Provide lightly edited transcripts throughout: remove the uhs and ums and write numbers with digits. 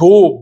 2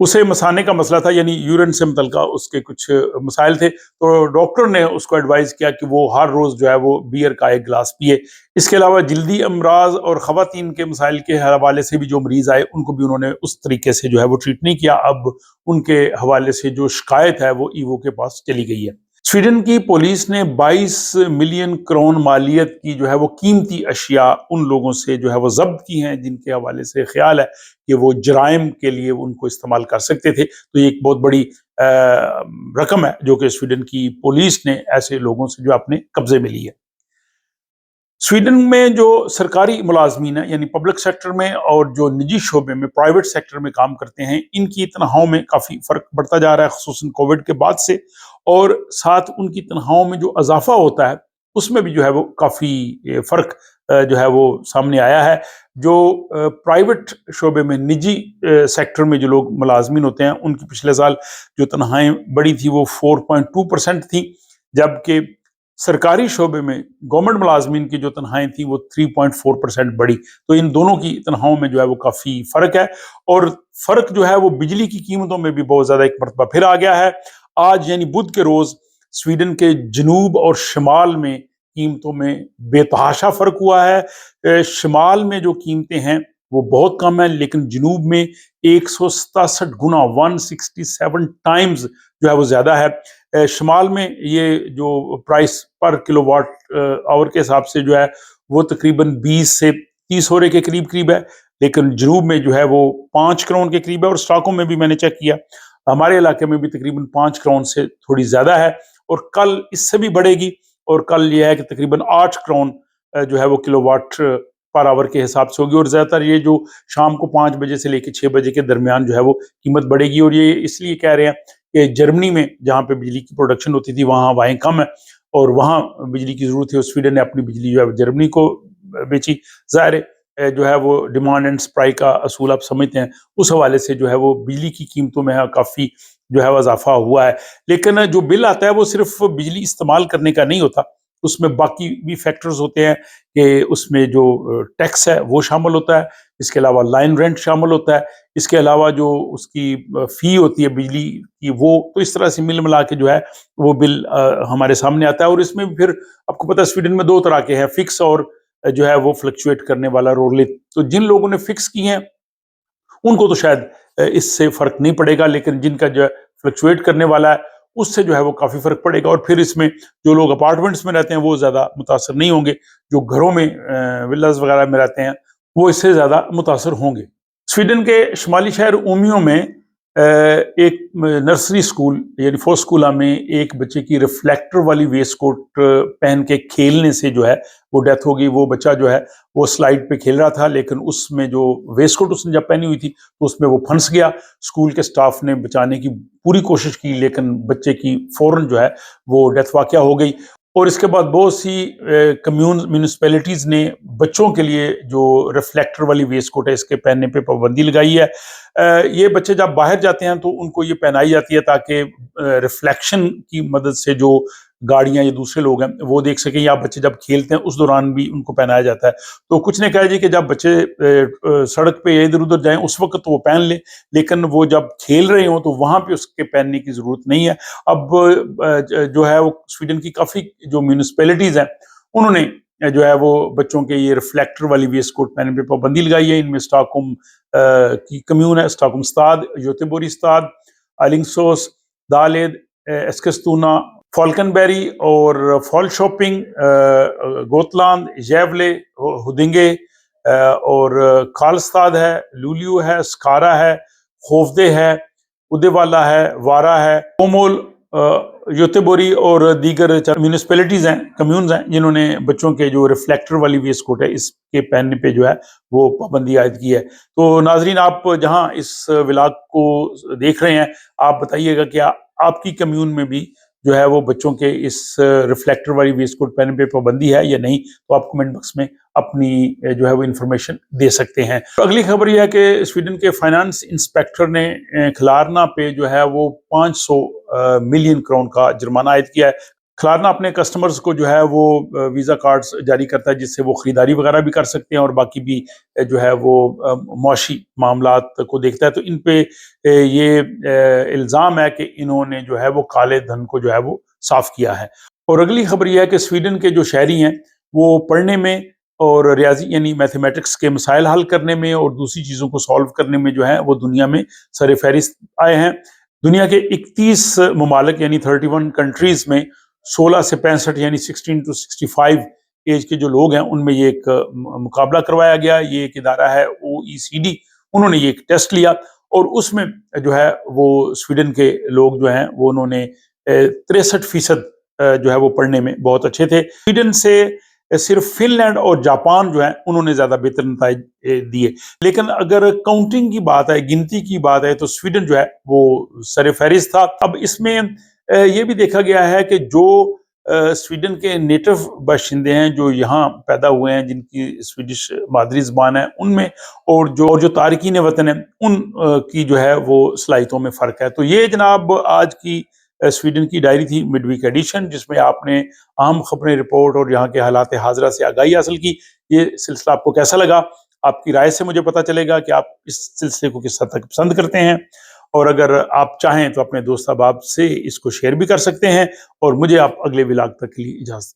اسے مسانے کا مسئلہ تھا، یعنی یورین سے متعلقہ اس کے کچھ مسائل تھے، تو ڈاکٹر نے اس کو ایڈوائز کیا کہ وہ ہر روز جو ہے وہ بیئر کا ایک گلاس پیے۔ اس کے علاوہ جلدی امراض اور خواتین کے مسائل کے حوالے سے بھی جو مریض آئے ان کو بھی انہوں نے اس طریقے سے جو ہے وہ ٹریٹ نہیں کیا۔ اب ان کے حوالے سے جو شکایت ہے وہ ایوو کے پاس چلی گئی ہے۔ سویڈن کی پولیس نے 22 ملین کرون مالیت کی جو ہے وہ قیمتی اشیاء ان لوگوں سے جو ہے وہ ضبط کی ہیں جن کے حوالے سے خیال ہے کہ وہ جرائم کے لیے ان کو استعمال کر سکتے تھے۔ تو یہ ایک بہت بڑی رقم ہے جو کہ سویڈن کی پولیس نے ایسے لوگوں سے جو اپنے قبضے میں لی ہے۔ سویڈن میں جو سرکاری ملازمین ہیں یعنی پبلک سیکٹر میں اور جو نجی شعبے میں پرائیویٹ سیکٹر میں کام کرتے ہیں، ان کی تنخواہوں میں کافی فرق بڑھتا جا رہا ہے، خصوصاً کووڈ کے بعد سے، اور ساتھ ان کی تنخواہوں میں جو اضافہ ہوتا ہے اس میں بھی جو ہے وہ کافی فرق جو ہے وہ سامنے آیا ہے۔ جو پرائیویٹ شعبے میں نجی سیکٹر میں جو لوگ ملازمین ہوتے ہیں ان کی پچھلے سال جو تنخواہیں بڑھی تھی وہ 4.2% تھیں، جبکہ سرکاری شعبے میں گورنمنٹ ملازمین کی جو تنخواہیں تھیں وہ 3.4% بڑھی۔ تو ان دونوں کی تنخواہوں میں جو ہے وہ کافی فرق ہے، اور فرق جو ہے وہ بجلی کی قیمتوں میں بھی بہت زیادہ ایک مرتبہ پھر آ گیا ہے۔ آج یعنی بدھ کے روز سویڈن کے جنوب اور شمال میں قیمتوں میں بے تحاشا فرق ہوا ہے۔ شمال میں جو قیمتیں ہیں وہ بہت کم ہیں، لیکن جنوب میں 167 گنا 167 ٹائمز جو ہے وہ زیادہ ہے۔ شمال میں یہ جو price per kilo what our کے حساب سے جو ہے وہ تقریباً 20 سے 30 اورے کے قریب ہے، لیکن جنوب میں جو ہے وہ 5 کرون کے قریب ہے، اور اسٹاکوں میں بھی میں نے چیک کیا، ہمارے علاقے میں بھی تقریباً 5 کرون سے تھوڑی زیادہ ہے، اور کل اس سے بھی بڑھے گی، اور کل یہ ہے کہ تقریباً 8 کرون جو ہے وہ کلو واٹ پر آور کے حساب سے ہوگی، اور زیادہ تر یہ جو شام کو 5 بجے سے لے کے 6 بجے کے درمیان جو ہے وہ قیمت بڑھے گی۔ اور یہ اس لیے کہہ رہے ہیں کہ جرمنی میں جہاں پہ بجلی کی پروڈکشن ہوتی تھی وہاں ہوائیں کم ہے اور وہاں بجلی کی ضرورت ہے، اور سویڈن نے اپنی بجلی جو ہے جرمنی کو بیچی۔ ظاہر ہے جو ہے وہ ڈیمانڈ اینڈ سپلائی کا اصول آپ سمجھتے ہیں، اس حوالے سے جو ہے وہ بجلی کی قیمتوں میں کافی جو ہے وہ اضافہ ہوا ہے۔ لیکن جو بل آتا ہے وہ صرف بجلی استعمال کرنے کا نہیں ہوتا، اس میں باقی بھی فیکٹرز ہوتے ہیں کہ اس میں جو ٹیکس ہے وہ شامل ہوتا ہے، اس کے علاوہ لائن رینٹ شامل ہوتا ہے، اس کے علاوہ جو اس کی فی ہوتی ہے بجلی کی وہ، تو اس طرح سے مل ملا کے جو ہے وہ بل ہمارے سامنے آتا ہے۔ اور اس میں پھر آپ کو پتہ ہے سویڈن میں 2 طرح کے ہیں، فکس اور جو ہے وہ فلکچویٹ کرنے والا رولت۔ تو جن لوگوں نے فکس کی ہیں ان کو تو شاید اس سے فرق نہیں پڑے گا، لیکن جن کا جو ہے فلکچویٹ کرنے والا ہے اس سے جو ہے وہ کافی فرق پڑے گا، اور پھر اس میں جو لوگ اپارٹمنٹس میں رہتے ہیں وہ زیادہ متاثر نہیں ہوں گے، جو گھروں میں ولاز وغیرہ میں رہتے ہیں وہ اس سے زیادہ متاثر ہوں گے۔ سویڈن کے شمالی شہر اومیو میں ایک نرسری سکول یعنی فوسکولا میں ایک بچے کی ریفلیکٹر والی ویسٹ کوٹ پہن کے کھیلنے سے جو ہے وہ ڈیتھ ہو گئی۔ وہ بچہ جو ہے وہ سلائیڈ پہ کھیل رہا تھا، لیکن اس میں جو ویسٹ کوٹ اس نے جب پہنی ہوئی تھی تو اس میں وہ پھنس گیا۔ اسکول کے سٹاف نے بچانے کی پوری کوشش کی، لیکن بچے کی فوراً جو ہے وہ ڈیتھ واقعہ ہو گئی۔ اور اس کے بعد بہت سی میونسپیلٹیز نے بچوں کے لیے جو ریفلیکٹر والی ویسٹ کوٹ ہے اس کے پہننے پہ پابندی لگائی ہے۔ یہ بچے جب باہر جاتے ہیں تو ان کو یہ پہنائی جاتی ہے تاکہ ریفلیکشن کی مدد سے جو گاڑیاں یا دوسرے لوگ ہیں وہ دیکھ سکیں، یا بچے جب کھیلتے ہیں اس دوران بھی ان کو پہنایا جاتا ہے۔ تو کچھ نے کہا جی کہ جب بچے سڑک پہ ادھر ادھر جائیں اس وقت تو وہ پہن لیں، لیکن وہ جب کھیل رہے ہوں تو وہاں پہ اس کے پہننے کی ضرورت نہیں ہے۔ اب جو ہے وہ سویڈن کی کافی جو میونسپیلٹیز ہیں انہوں نے جو ہے وہ بچوں کے یہ ریفلیکٹر والی ویسٹ کوٹ پہننے پہ پابندی لگائی ہے۔ ان میں اسٹاک کی کمیون ہے، اسٹاک استاد، یوتیبوری استاد، آلنگسوس، دالید، اسکستونا، فالکن بیری اور فال شاپنگ، گوتلاند، جیولے، ہدنگے اور کالستاد ہے، لولیو ہے، سکارا ہے، خوفدے ہے، ادیوالا ہے، وارا ہے، اومول، یوتیبوری اور دیگر میونسپیلٹیز ہیں، کمیونز ہیں جنہوں نے بچوں کے جو ریفلیکٹر والی ویسٹ کوٹ ہے اس کے پہننے پہ جو ہے وہ پابندی عائد کی ہے۔ تو ناظرین، آپ جہاں اس ولاگ کو دیکھ رہے ہیں آپ بتائیے گا کہ آپ کی کمیون میں بھی جو ہے وہ بچوں کے اس ریفلیکٹر والی ویسٹ کوٹ پہننے پہ پابندی ہے یا نہیں، تو آپ کمنٹ باکس میں اپنی جو ہے وہ انفارمیشن دے سکتے ہیں۔ تو اگلی خبر یہ ہے کہ سویڈن کے فائنانس انسپیکٹر نے کھلارنا پہ جو ہے وہ 500 ملین کرون کا جرمانہ عائد کیا ہے۔ کھلارنا اپنے کسٹمرز کو جو ہے وہ ویزا کارڈز جاری کرتا ہے جس سے وہ خریداری وغیرہ بھی کر سکتے ہیں اور باقی بھی جو ہے وہ معاشی معاملات کو دیکھتا ہے. تو ان پہ یہ الزام ہے کہ انہوں نے جو ہے وہ کالے دھن کو جو ہے وہ صاف کیا ہے. اور اگلی خبر یہ ہے کہ سویڈن کے جو شہری ہیں وہ پڑھنے میں اور ریاضی یعنی میتھمیٹکس کے مسائل حل کرنے میں اور دوسری چیزوں کو سالو کرنے میں جو ہے وہ دنیا میں سر فہرست آئے ہیں. دنیا کے 31 ممالک یعنی 31 کنٹریز میں 16 سے 65 یعنی 16 to 65 ایج کے جو لوگ ہیں ان میں یہ ایک مقابلہ کروایا گیا. یہ ایک ادارہ ہے OECD, انہوں نے یہ ایک ٹیسٹ لیا اور اس میں جو ہے وہ سویڈن کے لوگ جو ہیں وہ انہوں نے 63% جو ہے وہ پڑھنے میں بہت اچھے تھے. سویڈن سے صرف فن لینڈ اور جاپان جو ہیں انہوں نے زیادہ بہتر نتائج دیے. لیکن اگر کاؤنٹنگ کی بات ہے, گنتی کی بات ہے, تو سویڈن جو ہے وہ سر فہرست تھا. اب اس میں یہ بھی دیکھا گیا ہے کہ جو سویڈن کے نیٹو باشندے ہیں جو یہاں پیدا ہوئے ہیں جن کی سویڈش مادری زبان ہے ان میں اور جو تارکین وطن ہیں ان کی جو ہے وہ صلاحیتوں میں فرق ہے. تو یہ جناب آج کی سویڈن کی ڈائری تھی مڈ ویک ایڈیشن, جس میں آپ نے اہم خبریں, رپورٹ اور یہاں کے حالات حاضرہ سے آگاہی حاصل کی. یہ سلسلہ آپ کو کیسا لگا؟ آپ کی رائے سے مجھے پتہ چلے گا کہ آپ اس سلسلے کو کس حد تک پسند کرتے ہیں, اور اگر آپ چاہیں تو اپنے دوست احباب سے اس کو شیئر بھی کر سکتے ہیں. اور مجھے آپ اگلے ولاگ تک کے لیے اجازت